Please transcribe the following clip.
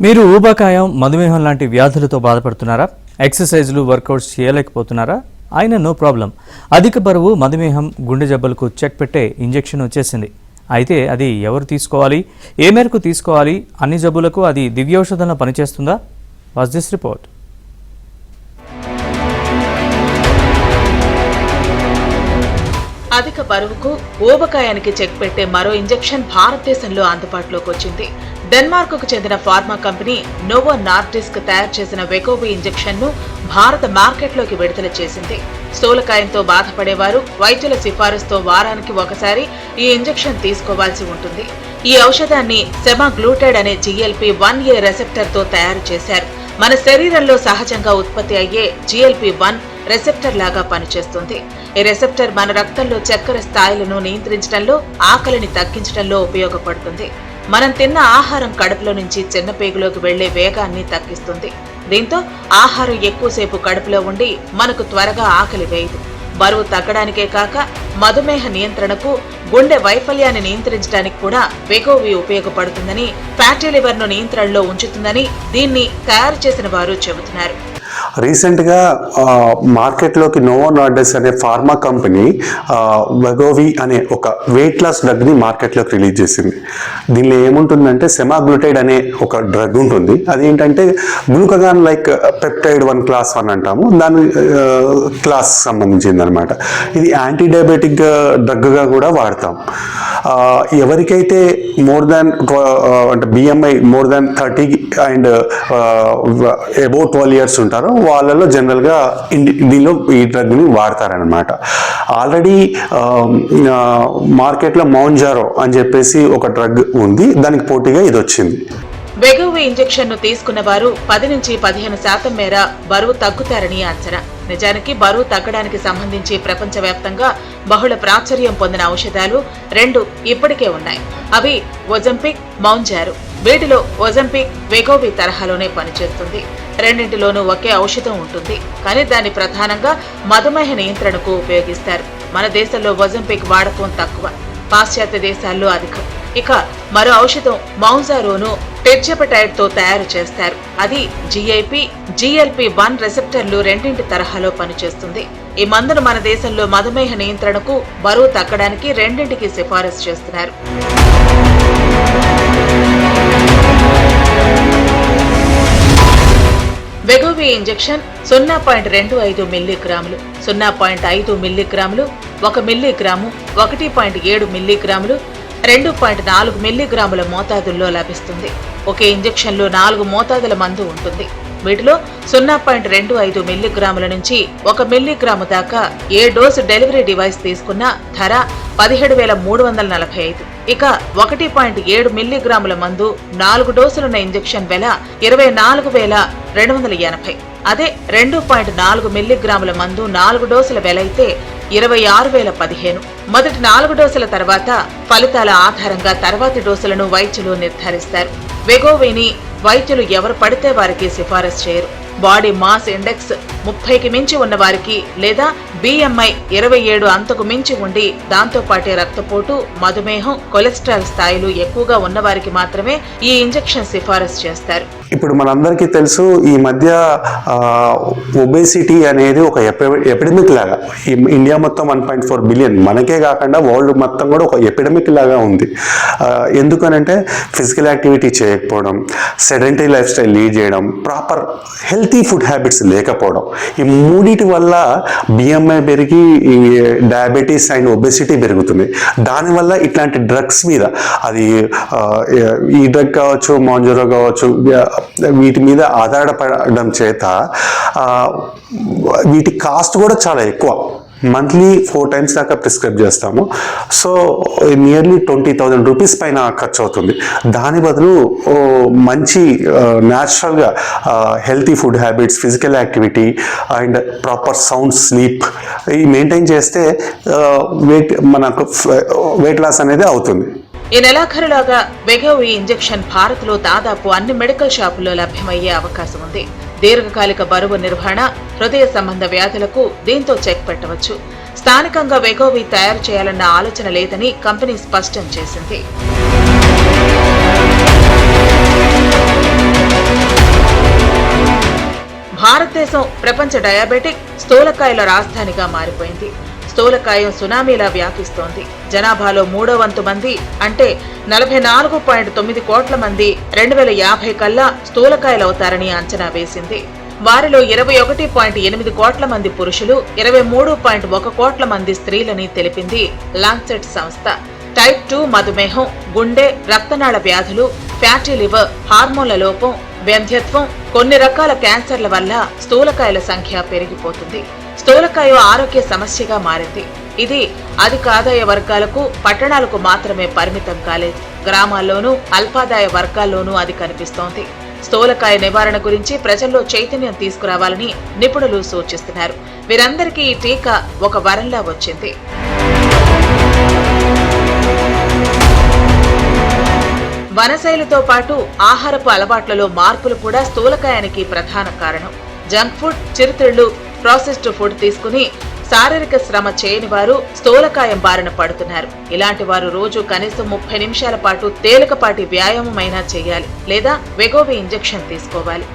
మీరు ఊబకాయం, మధుమేహం లాంటి వ్యాధులతో బాధపడుతున్నారా? ఎక్సర్సైజులు, వర్కౌట్స్ చేయలేకపోతున్నారా? అయినా నో ప్రాబ్లం. అధిక బరువు, మధుమేహం, గుండె జబ్బులకు చెక్ పెట్టే ఇంజెక్షన్ వచ్చేసింది. అయితే అది ఎవరు తీసుకోవాలి, ఏ మేరకు తీసుకోవాలి, అన్ని జబ్బులకు అది దివ్యౌషధంలో పనిచేస్తుందా? Watch this report. అధిక బరువుకు, ఊబకాయానికి చెక్ పెట్టే మరో ఇంజెక్షన్ భారతదేశంలో అందుబాటులోకి వచ్చింది. డెన్మార్క్కు చెందిన ఫార్మా కంపెనీ నోవో నార్డిస్క్ తయారు చేసిన వెగోవి ఇంజెక్షన్ ను భారత మార్కెట్లోకి విడుదల చేసింది. స్థూలకాయంతో బాధపడేవారు వైద్యుల సిఫారసుతో వారానికి ఒకసారి ఈ ఇంజెక్షన్ తీసుకోవాల్సి ఉంటుంది. ఈ ఔషధాన్ని సెమాగ్లూటైడ్ అనే GLP-1A రెసెప్టర్తో తయారు చేశారు. మన శరీరంలో సహజంగా ఉత్పత్తి అయ్యే GLP-1 రెసెప్టర్ లాగా పనిచేస్తుంది. ఈ రెసెప్టర్ మన రక్తంలో చక్కెర స్థాయిలను నియంత్రించడంలో, ఆకలిని తగ్గించడంలో ఉపయోగపడుతుంది. మనం తిన్న ఆహారం కడుపులో నుంచి చిన్న పేగులోకి వెళ్లే వేగాన్ని తగ్గిస్తుంది. దీంతో ఆహారం ఎక్కువసేపు కడుపులో ఉండి మనకు త్వరగా ఆకలి వేయదు. బరువు తగ్గడానికే కాక మధుమేహ నియంత్రణకు, గుండె వైఫల్యాన్ని నియంత్రించడానికి కూడా వెగోవి ఉపయోగపడుతుందని, ఫ్యాటీ లివర్ ను నియంత్రణలో ఉంచుతుందని దీన్ని తయారు చేసిన వారు చెబుతున్నారు. రీసెంట్గా మార్కెట్లోకి నోవో నార్డిస్క్ అనే ఫార్మా కంపెనీ వెగోవి అనే ఒక వెయిట్ లాస్ డ్రగ్ని మార్కెట్లోకి రిలీజ్ చేసింది. దీనిలో ఏముంటుందంటే సెమాగ్లూటైడ్ అనే ఒక డ్రగ్ ఉంటుంది. అదేంటంటే గ్లూకగాన్ లైక్ పెప్టైడ్ 1 క్లాస్ 1 అంటాము, దాని క్లాస్ సంబంధించింది అనమాట. ఇది యాంటీ డయాబెటిక్ డ్రగ్గా కూడా వాడతాం. ఎవరికైతే మోర్ దాన్ అంటే BMI more than 30 and above 12 years ఉంటారో వాళ్ళలో జనరల్గా దీనిలో ఈ డ్రగ్ని వాడతారనమాట. ఆల్రెడీ మార్కెట్లో మౌంజారో అని చెప్పేసి ఒక డ్రగ్ ఉంది, దానికి పోటీగా ఇది వచ్చింది. వెగోవి ఇంజెక్షన్ ను తీసుకున్న వారు 10 నుంచి 15% మేర బరువు తగ్గుతారని అంచనా. నిజానికి బరువు తగ్గడానికి సంబంధించి ప్రపంచవ్యాప్తంగా బహుళ ప్రాచుర్యం పొందిన ఔషధాలు 2 ఇప్పటికే ఉన్నాయి. అవి ఒజంపిక్, మౌంజారో. వీటిలో ఒజంపిక్ వెగోవి తరహాలోనే పనిచేస్తుంది. రెండింటిలోనూ ఒకే ఔషధం ఉంటుంది, కానీ దాన్ని ప్రధానంగా మధుమేహ నియంత్రణకు ఉపయోగిస్తారు. మన దేశంలో ఒజంపిక్ వాడకం తక్కువ, పాశ్చాత్య దేశాల్లో అధికం. ఇక మరో ఔషధం మౌంజారోను టెర్జెపటైడ్ తో తయారు చేస్తారు. అది GLP-1 రెసెప్టర్లు రెండింటి తరహాలో పనిచేస్తుంది. ఈ మందును మన దేశంలో మధుమేహ నియంత్రణకు, బరువు తగ్గడానికి రెండింటికి సిఫారసు చేస్తున్నారు. వెగోవి ఇంజెక్షన్ 0.25 మిల్లీగ్రాములు, 0.5 మిల్లీగ్రాములు, 1 మిల్లీగ్రాము, 1.7 మిల్లీగ్రాములు, 2.4 మిల్లీగ్రాముల మోతాదుల్లో లభిస్తుంది. ఒకే ఇంజెక్షన్లో 4 మోతాదుల మందు ఉంటుంది. వీటిలో 0.25 మిల్లీగ్రాముల నుంచి 1 మిల్లీగ్రాము దాకా ఏ డోసు డెలివరీ డివైస్ తీసుకున్న ధర 17,345. ఇక 1.7 మిల్లీగ్రాముల మందు 4 డోసులున్న ఇంజెక్షన్ వెల 24,280. అదే 2.4 మిల్లీగ్రాముల మందు 4 డోసుల వెల అయితే 26,015. మొదటి 4 డోసుల తర్వాత ఫలితాల ఆధారంగా తర్వాతి డోసులను వైద్యులు నిర్ధారిస్తారు. వెగోవిని వైద్యులు ఎవరు పడితే వారికి సిఫారసు చేయరు. బాడీ మాస్ ఇండెక్స్ 30కి మించి ఉన్న వారికి లేదా BMI 27 అంతకు మించి ఉండి దాంతోపాటే రక్తపోటు, మధుమేహం, కొలెస్ట్రాల్ స్థాయిలు ఎక్కువగా ఉన్న వారికి మాత్రమే ఈ ఇంజెక్షన్ సిఫారసు చేస్తారు. ఇప్పుడు మనందరికీ తెలుసు, ఈ మధ్య ఒబేసిటీ అనేది ఒక ఎపిడమిక్ లాగా ఇండియా మొత్తం 1.4 బిలియన్, మనకే కాకుండా వరల్డ్ మొత్తం కూడా ఒక ఎపిడమిక్ లాగా ఉంది. ఎందుకనంటే ఫిజికల్ యాక్టివిటీ చేయకపోవడం, సెడెంటరీ లైఫ్ స్టైల్ లీడ్ చేయడం, ప్రాపర్ హెల్తీ ఫుడ్ హ్యాబిట్స్ లేకపోవడం, ఈ మూడింటి వల్ల BMI పెరిగి డయాబెటీస్ అండ్ ఒబేసిటీ పెరుగుతుంది. దానివల్ల ఇట్లాంటి డ్రగ్స్ మీద, అది ఈ డ్రగ్ కావచ్చు, మౌంజారో కావచ్చు, వీటి మీద ఆధారపడడం చేత వీటి కాస్ట్ కూడా చాలా ఎక్కువ. మంత్లీ 4 times దాకా ప్రిస్క్రైబ్ చేస్తాము. సో నియర్లీ 20,000 రూపీస్ పైన ఖర్చు అవుతుంది. దాని బదులు మంచి న్యాచురల్గా healthy food habits, physical activity and proper sound sleep ఈ మెయింటైన్ చేస్తే మనకు వెయిట్ లాస్ అనేది అవుతుంది. ఈ నెలాఖరులాగా వెగోవి ఇంజెక్షన్ భారత్లో దాదాపు అన్ని మెడికల్ షాపుల్లో లభ్యమయ్యే అవకాశం ఉంది. దీర్ఘకాలిక బరువు నిర్వహణ, హృదయ సంబంధ వ్యాధులకు దీంతో చెక్ పెట్టవచ్చు. స్థానికంగా వెగోవి తయారు చేయాలన్న ఆలోచన లేదని కంపెనీ స్పష్టం చేసింది. భారతదేశం ప్రపంచ డయాబెటిక్ స్థూలకాయల రాజధానిగా మారిపోయింది. స్థూలకాయం సునామీలా వ్యాపిస్తోంది. జనాభాలో 3/4 మంది అంటే 44.9 కోట్ల మంది 2050 కల్లా స్థూలకాయలవుతారని అంచనా వేసింది. వారిలో 21.8 కోట్ల మంది పురుషులు, 23.1 కోట్ల మంది స్త్రీలని తెలిపింది లాంచెట్ సంస్థ. టైప్ 2 మధుమేహం, గుండె, రక్తనాళ వ్యాధులు, ఫ్యాటీ లివర్, హార్మోన్ల లోపం, వ్యంధ్యత్వం, కొన్ని రకాల క్యాన్సర్ల వల్ల స్థూలకాయల సంఖ్య పెరిగిపోతుంది. స్థూలకాయం ఆరోగ్య సమస్యగా మారింది. ఇది అధిక ఆదాయ వర్గాలకు, పట్టణాలకు మాత్రమే పరిమితం కాలేదు. గ్రామాల్లోనూ అల్పాదాయ వర్గాల్లోనూ అది కనిపిస్తోంది. స్థూలకాయ నివారణ గురించి ప్రజల్లో చైతన్యం తీసుకురావాలని నిపుణులు సూచిస్తున్నారు. వీరందరికీ ఈ టీకా ఒక వరంలా వచ్చింది. వనశైలితో పాటు ఆహారపు అలవాట్లలో మార్పులు కూడా స్థూలకాయానికి ప్రధాన కారణం. జంక్ ఫుడ్, చిరుతిళ్లు, ప్రాసెస్డ్ ఫుడ్ తీసుకుని శారీరక శ్రమ చేయని వారు స్థూలకాయం బారిన పడుతున్నారు. ఇలాంటి వారు రోజు కనీసం 30 నిమిషాల పాటు తేలికపాటి వ్యాయామమైనా చేయాలి లేదా వెగోవి ఇంజెక్షన్ తీసుకోవాలి.